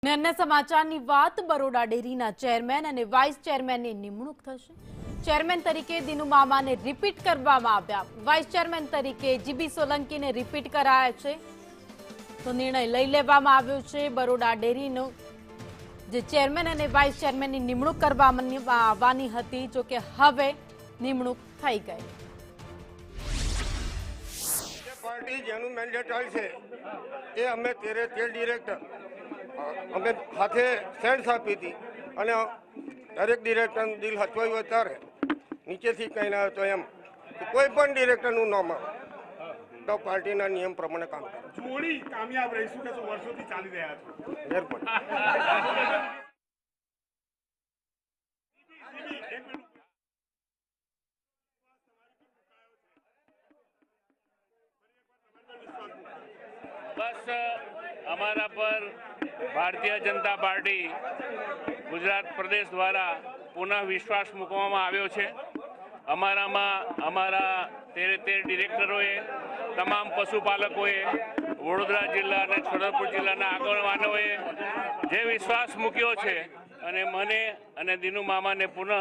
અને અન્ય સમાચારની વાત બરોડા ડેરીના ચેરમેન અને વાઇસ ચેરમેનની નિમણૂક થશે। ચેરમેન તરીકે દિનુ મામાને રિપીટ કરવામાં આવ્યા, વાઇસ ચેરમેન તરીકે જીબી સોલંકીને રિપીટ કરાયા છે। તો નિર્ણય લઈ લેવામાં આવ્યો છે। બરોડા ડેરીનો જે ચેરમેન અને વાઇસ ચેરમેનની નિમણૂક કરવામાં આવવાની હતી, જો કે હવે નિમણૂક થઈ ગઈ। પાર્ટી જેનું મેન્ડેટ આવી છે એ અમે 13 ડિરેક્ટર અમે હાથે સેન્સ આપી હતી અને દરેક ડિરેક્ટરનું દિલ હચવાયું હોય ત્યારે નીચેથી કંઈ ના તો એમ કોઈ પણ ડિરેક્ટરનું નામ આવે તો પાર્ટીના નિયમ પ્રમાણે કામ કરે। જોડી કામયાબ રહીશું કે વર્ષોથી ચાલી રહ્યા છે। મહેરબાની। बस हमारा पर भारतीय जनता पार्टी गुजरात प्रदेश द्वारा पुनः विश्वास મૂકવામાં આવ્યો છે। અમારામાં અમારા 13 ડિરેક્ટરોએ, તમામ પશુપાલકોએ, વડોદરા જિલ્લા અને છોટાઉદેપુર જિલ્લાના આગેવાનોએ જે વિશ્વાસ મૂક્યો છે અને મને અને દિનુ મામાને પુનઃ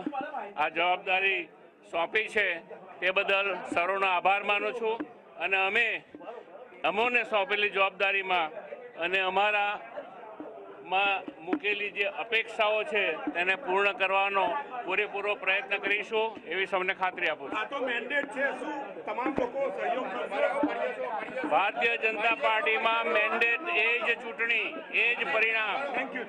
આ જવાબદારી સોંપી છે તે બદલ સૌનો આભાર માનું છું। અને અમોને સોંપેલી જવાબદારીમાં અને અમારામાં મૂકેલી જે અપેક્ષાઓ છે તેને પૂર્ણ કરવાનો પૂરેપૂરો પ્રયત્ન કરીશું એવી સૌને ખાતરી આપું છું। આ તો મેન્ડેટ છે, શું તમામ લોકો સહયોગ કરશે? ભારતીય જનતા પાર્ટીમાં મેન્ડેટ એ જ ચૂંટણી, એ જ પરિણામ। Thank you.